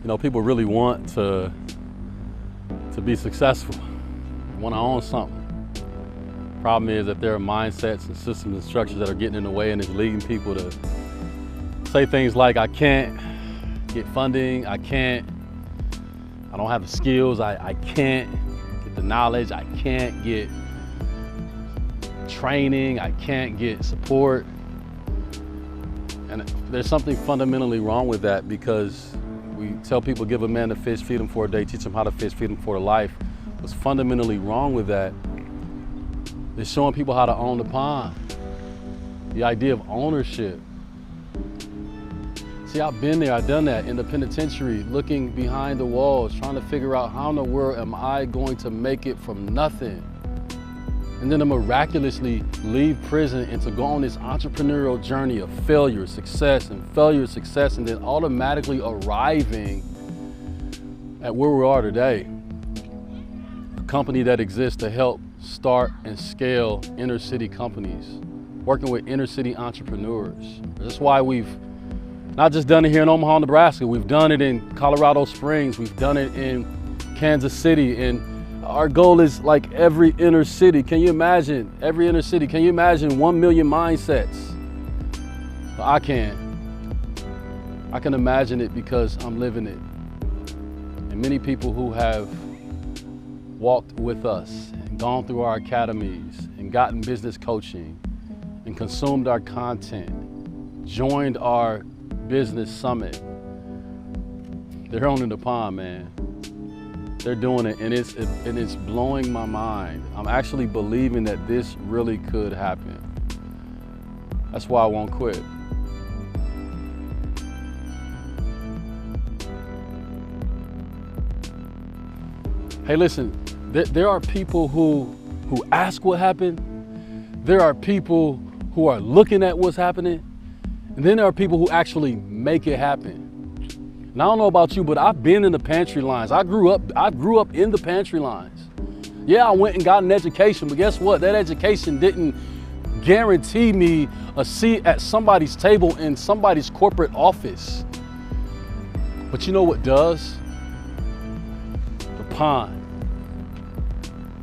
You know, people really want to be successful, want to own something. Problem is that there are mindsets and systems and structures that are getting in the way, and it's leading people to say things like, I can't get funding, I don't have the skills, I can't get the knowledge, I can't get training, I can't get support. And there's something fundamentally wrong with that, because we tell people, give a man a fish, feed him for a day, teach him how to fish, feed him for a life. What's fundamentally wrong with that is showing people how to own the pond. The idea of ownership. See, I've been there, I've done that in the penitentiary, looking behind the walls, trying to figure out how in the world am I going to make it from nothing? And then to miraculously leave prison and to go on this entrepreneurial journey of failure, success, and failure, success, and then automatically arriving at where we are today. A company that exists to help start and scale inner city companies, working with inner city entrepreneurs. That's why we've not just done it here in Omaha, Nebraska, we've done it in Colorado Springs, we've done it in Kansas City, and our goal is like every inner city. Can you imagine every inner city? Can you imagine 1 million mindsets? Well, I can imagine it because I'm living it. And many people who have walked with us and gone through our academies and gotten business coaching and consumed our content, joined our business summit, they're owning the pond, man. They're doing it, and it's blowing my mind. I'm actually believing that this really could happen. That's why I won't quit. Hey, listen, there are people who ask what happened. There are people who are looking at what's happening. And then there are people who actually make it happen. And I don't know about you, but I've been in the pantry lines. I grew up in the pantry lines. Yeah, I went and got an education, but guess what? That education didn't guarantee me a seat at somebody's table in somebody's corporate office. But you know what does? The pond.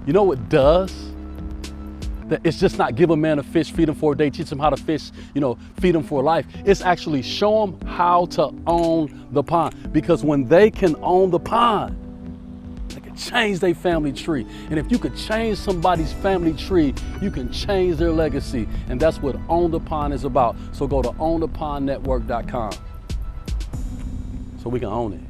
You know what does? That it's just not give a man a fish, feed him for a day, teach him how to fish, feed him for life. It's actually show them how to own the pond. Because when they can own the pond, they can change their family tree. And if you could change somebody's family tree, you can change their legacy. And that's what Own the Pond is about. So go to ownthepondnetwork.com so we can own it.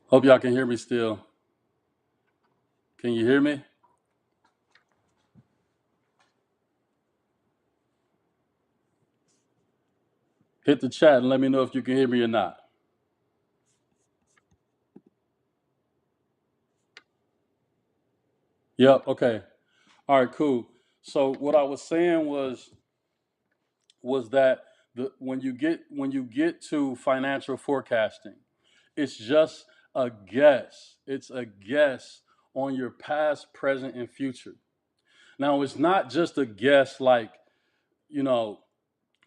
Hope y'all can hear me still. Can you hear me? Hit the chat and let me know if you can hear me or not. Yep. Okay. All right. Cool. So what I was saying was that when you get to financial forecasting, it's just a guess. It's a guess on your past, present, and future. Now, it's not just a guess like, you know,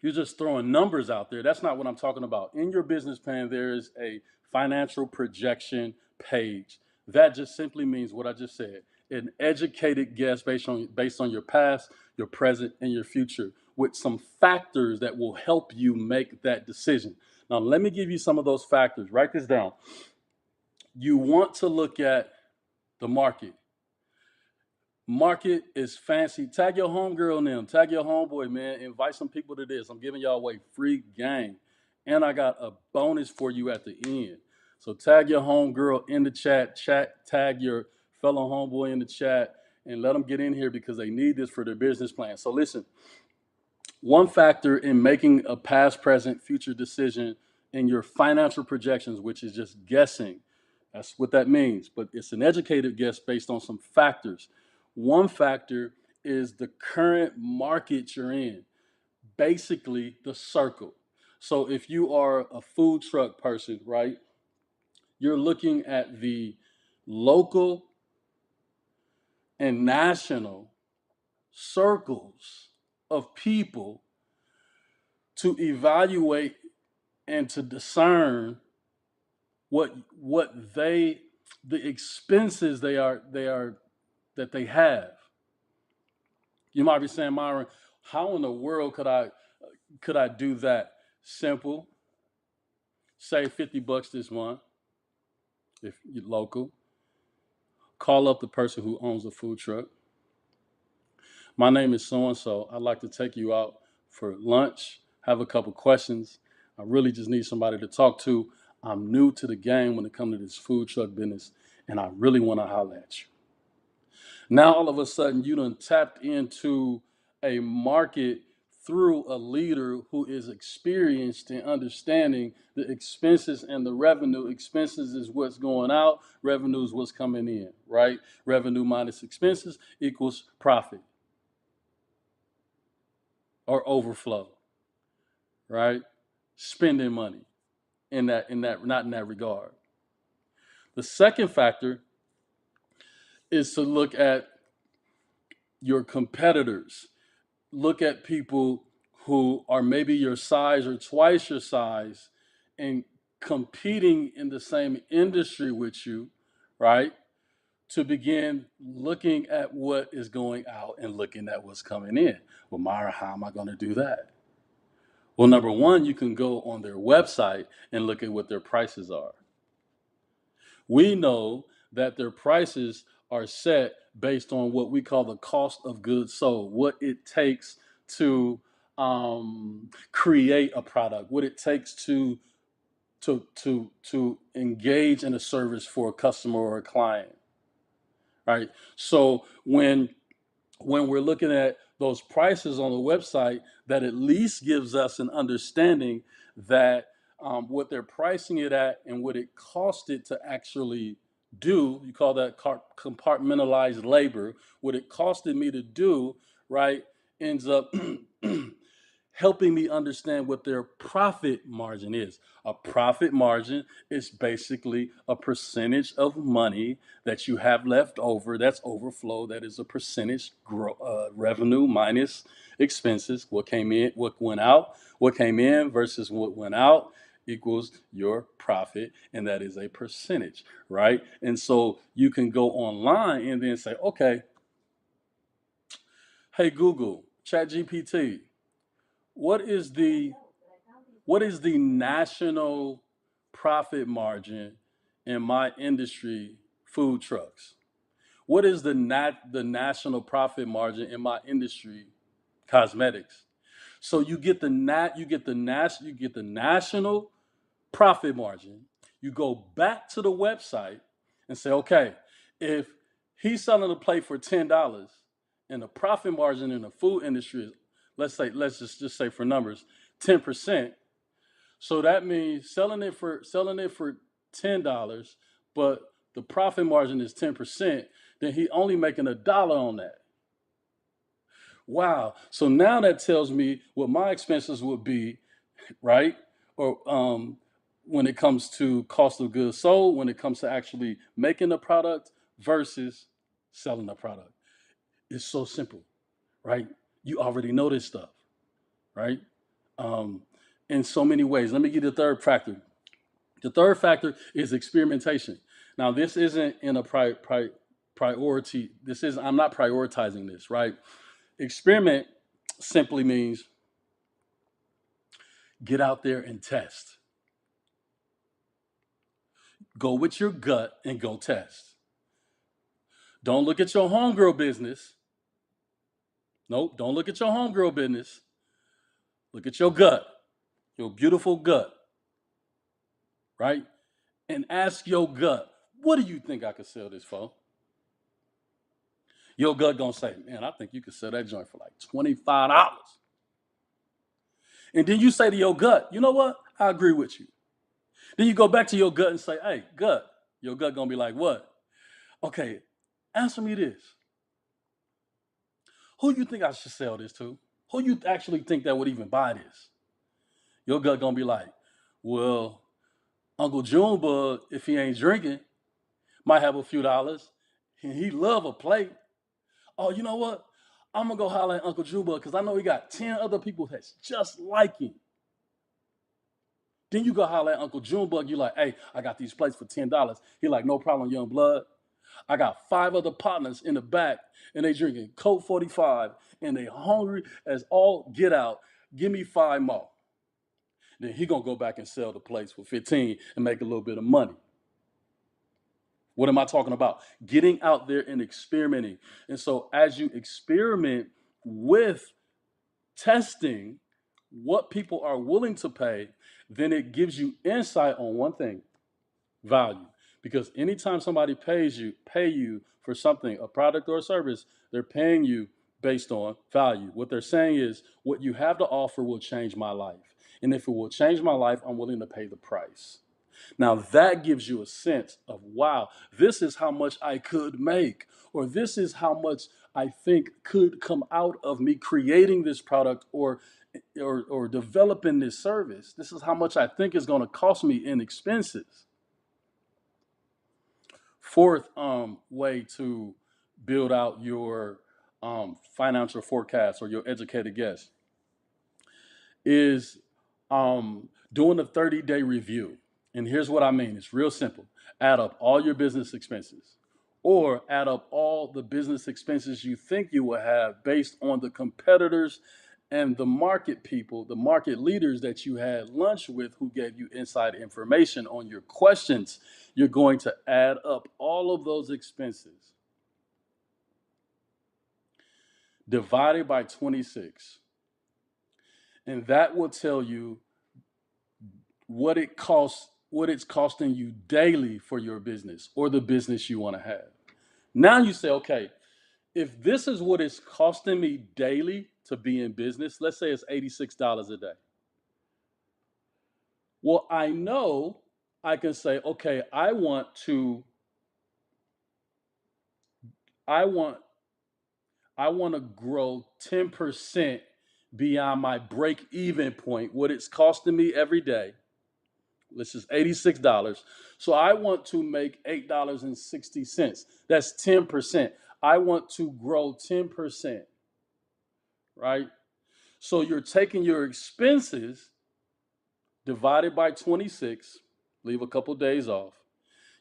you're just throwing numbers out there. That's not what I'm talking about. In your business plan, there is a financial projection page. That just simply means what I just said. An educated guess based on your past, your present, and your future with some factors that will help you make that decision. Now, let me give you some of those factors. Write this down. You want to look at the market. Market is fancy. Tag your homegirl in them. Tag your homeboy, man. Invite some people to this. I'm giving y'all away free game. And I got a bonus for you at the end. So tag your homegirl in the chat, tag your fellow homeboy in the chat, and let them get in here because they need this for their business plan. So listen, one factor in making a past, present, future decision in your financial projections, which is just guessing. That's what that means. But it's an educated guess based on some factors. One factor is the current market you're in, basically the circle. So if you are a food truck person, right, you're looking at the local and national circles of people to evaluate and to discern what they the expenses they are that they have. You might be saying, Myron, how in the world could I do that? Simple. Save $50 this month if you're local. Call up the person who owns the food truck. My name is so and so. I'd like to take you out for lunch. Have a couple questions. I really just need somebody to talk to. I'm new to the game when it comes to this food truck business, and I really want to holler at you. Now all of a sudden you done tapped into a market through a leader who is experienced in understanding the expenses and the revenue. Expenses is what's going out, revenue is what's coming in, right? Revenue minus expenses equals profit or overflow, right? Spending money in that not in that regard. The second factor is to look at your competitors. Look at people who are maybe your size or twice your size and competing in the same industry with you, right? To begin looking at what is going out and looking at what's coming in. Well, Myra, how am I going to do that? Well, number one, you can go on their website and look at what their prices are. We know that their prices are set based on what we call the cost of goods sold, what it takes to create a product, what it takes to engage in a service for a customer or a client, right? So when we're looking at those prices on the website, that at least gives us an understanding that what they're pricing it at and what it costed to actually do, you call that compartmentalized labor, what it costed me to do, right, ends up helping me understand what their profit margin is. A profit margin is basically a percentage of money that you have left over. That's overflow. That is a percentage revenue minus expenses. What came in, what went out, what came in versus what went out equals your profit, and that is a percentage, right? And so you can go online and then say, okay, hey Google, Chat GPT, what is the national profit margin in my industry, food trucks? What is the national profit margin in my industry, cosmetics? So you get the national profit margin. You go back to the website and say, okay, if he's selling a plate for $10 and the profit margin in the food industry is, let's just say for numbers, 10%, So that means selling it for $10, but the profit margin is 10%, then he only making $1 on that. Wow. So now that tells me what my expenses would be, right? Or when it comes to cost of goods sold, when it comes to actually making the product versus selling the product. It's so simple, right? You already know this stuff, right? Um, in so many ways. Let me give you the third factor. The third factor is experimentation. Now, this isn't in a priority. This is I'm not prioritizing this, right? Experiment simply means get out there and test. Go with your gut and go test. Don't look at your homegirl business. Nope, don't look at your homegirl business. Look at your gut, your beautiful gut, right? And ask your gut, what do you think I could sell this for? Your gut gonna say, man, I think you could sell that joint for like $25. And then you say to your gut, you know what? I agree with you. Then you go back to your gut and say, hey, gut. Your gut gonna be like, what? Okay, answer me this. Who you think I should sell this to? Who you actually think that would even buy this? Your gut gonna be like, well, Uncle Junebug, if he ain't drinking, might have a few dollars. And he love a plate. Oh, you know what? I'm gonna go holler at Uncle Junebug because I know he got 10 other people that's just like him. Then you go holler at Uncle Junebug. You like, hey, I got these plates for $10. He like, no problem, young blood. I got 5 other partners in the back, and they drinking Coke 45, and they hungry as all get out. Give me 5 more. Then he gonna go back and sell the plates for 15 and make a little bit of money. What am I talking about? Getting out there and experimenting. And so as you experiment with testing what people are willing to pay, then it gives you insight on one thing: value. Because anytime somebody pay you for something, a product or a service, they're paying you based on value. What they're saying is, what you have to offer will change my life. And if it will change my life, I'm willing to pay the price. Now that gives you a sense of, wow, this is how much I could make, or this is how much I think could come out of me creating this product or developing this service. This is how much I think is going to cost me in expenses. Fourth way to build out your financial forecast or your educated guess is doing a 30-day review. And here's what I mean. It's real simple. Add up all your business expenses, or add up all the business expenses you think you will have based on the competitors and the market people, the market leaders that you had lunch with who gave you inside information on your questions. You're going to add up all of those expenses divided by 26. And that will tell you what it's costing you daily for your business or the business you want to have. Now you say, okay, if this is what it's costing me daily to be in business, let's say it's $86 a day. Well, I know I can say, okay, I want I want to grow 10% beyond my break even point, what it's costing me every day. This is $86. So I want to make $8.60. That's 10%. I want to grow 10%, right? So you're taking your expenses divided by 26, leave a couple days off.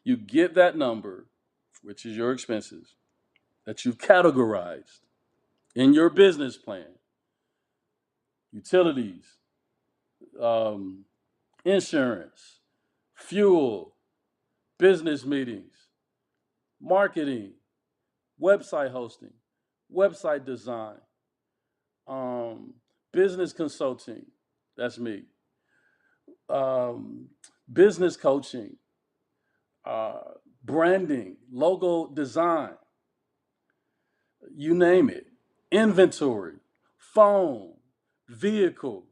You get that number, which is your expenses, that you've categorized in your business plan: utilities, insurance, fuel, business meetings, marketing, website hosting, website design, business consulting, that's me, business coaching, branding, logo design, you name it, inventory, phone, vehicle,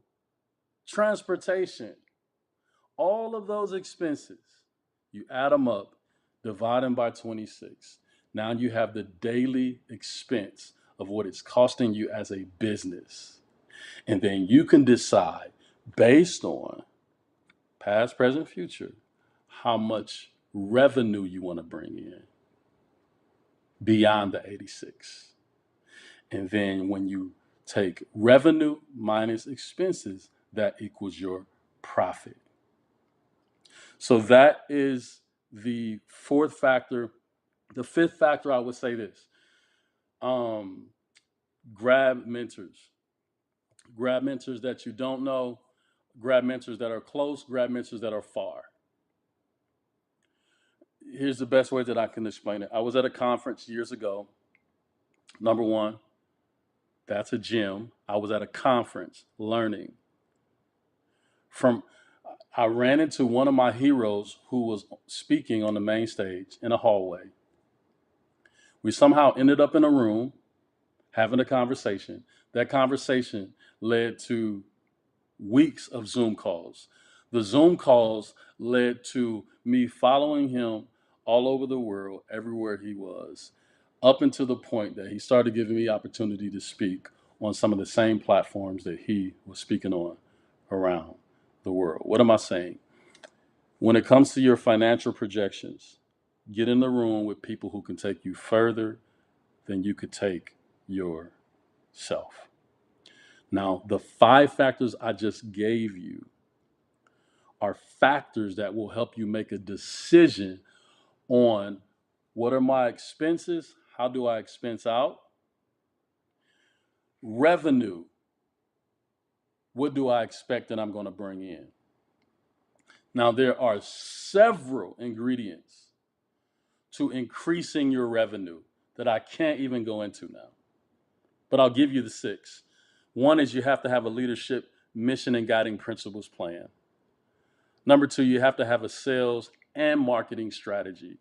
transportation, All of those expenses, you add them up, divide them by 26. Now you have the daily expense of what it's costing you as a business. And then you can decide based on past, present, future, how much revenue you want to bring in beyond the 86. And then when you take revenue minus expenses, that equals your profit. So that is the fourth factor. The fifth factor, I would say this: um, grab mentors. Grab mentors that you don't know. Grab mentors that are close. Grab mentors that are far. Here's the best way that I can explain it. I was at a conference years ago. Number one, that's a gym. I was at a conference learning from. I ran into one of my heroes who was speaking on the main stage in a hallway. We somehow ended up in a room having a conversation. That conversation led to weeks of Zoom calls. The Zoom calls led to me following him all over the world, everywhere he was, up until the point that he started giving me opportunity to speak on some of the same platforms that he was speaking on around the world. What am I saying? When it comes to your financial projections, get in the room with people who can take you further than you could take yourself. Now, the 5 factors I just gave you are factors that will help you make a decision on what are my expenses, how do I expense out, revenue, what do I expect that I'm going to bring in. Now, there are several ingredients to increasing your revenue that I can't even go into now, but I'll give you the 6. One is you have to have a leadership mission and guiding principles plan. Number 2, you have to have a sales and marketing strategy.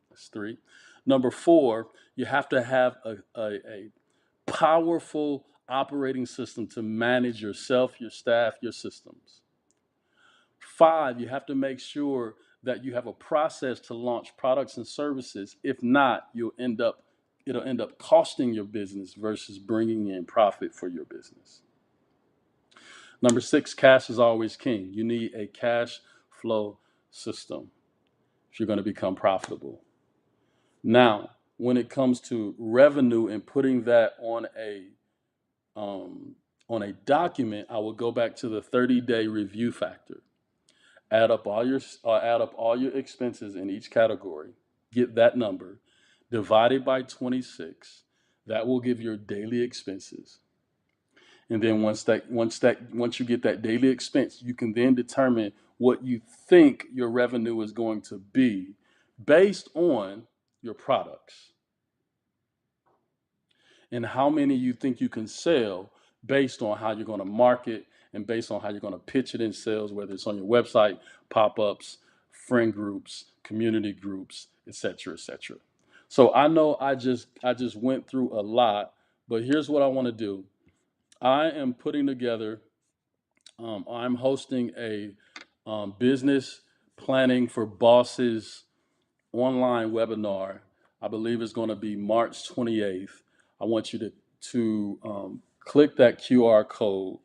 That's 3. Number 4, you have to have a powerful operating system to manage yourself, your staff, your systems. 5, you have to make sure that you have a process to launch products and services. If not, it'll end up costing your business versus bringing in profit for your business. Number 6, cash is always king. You need a cash flow system if you're going to become profitable. Now, when it comes to revenue and putting that on a document, I will go back to the 30-day review factor. Add up all your expenses in each category. Get that number, divide it by 26. That will give your daily expenses. And then once you get that daily expense, you can then determine what you think your revenue is going to be based on your products and how many you think you can sell based on how you're going to market and based on how you're going to pitch it in sales, whether it's on your website, pop-ups, friend groups, community groups, etc., etc. So I know I just went through a lot, but here's what I want to do. I am putting together, I'm hosting a business planning for bosses online webinar. I believe it's going to be March 28th. I want you to click that QR code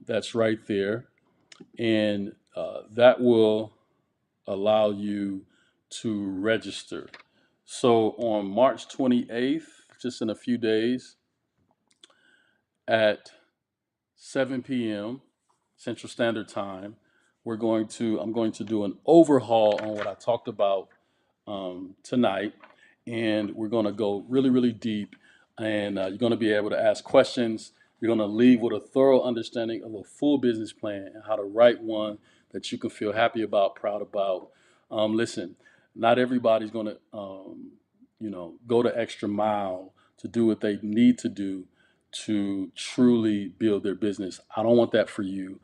that's right there, and that will allow you to register. So on March 28th, just in a few days, at 7 p.m. Central Standard Time, I'm going to do an overhaul on what I talked about tonight, and we're going to go really, really deep, and you're going to be able to ask questions. You're going to leave with a thorough understanding of a full business plan and how to write one that you can feel happy about, proud about. Listen, not everybody's going to, go the extra mile to do what they need to do to truly build their business. I don't want that for you.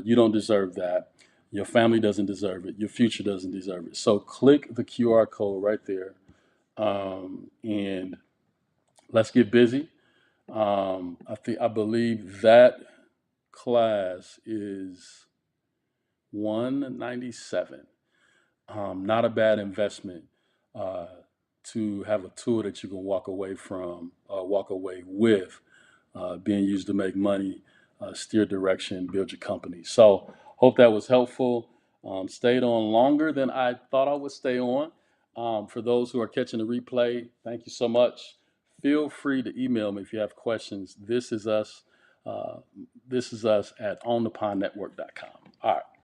You don't deserve that. Your family doesn't deserve it. Your future doesn't deserve it. So click the QR code right there, and let's get busy. I believe that class is 197. Not a bad investment to have a tool that you can walk away from, walk away with, being used to make money, steer direction, build your company. So hope that was helpful. Stayed on longer than I thought I would stay on. For those who are catching the replay, thank you so much. Feel free to email me if you have questions. This is us. This is us at onthepondnetwork.com. All right.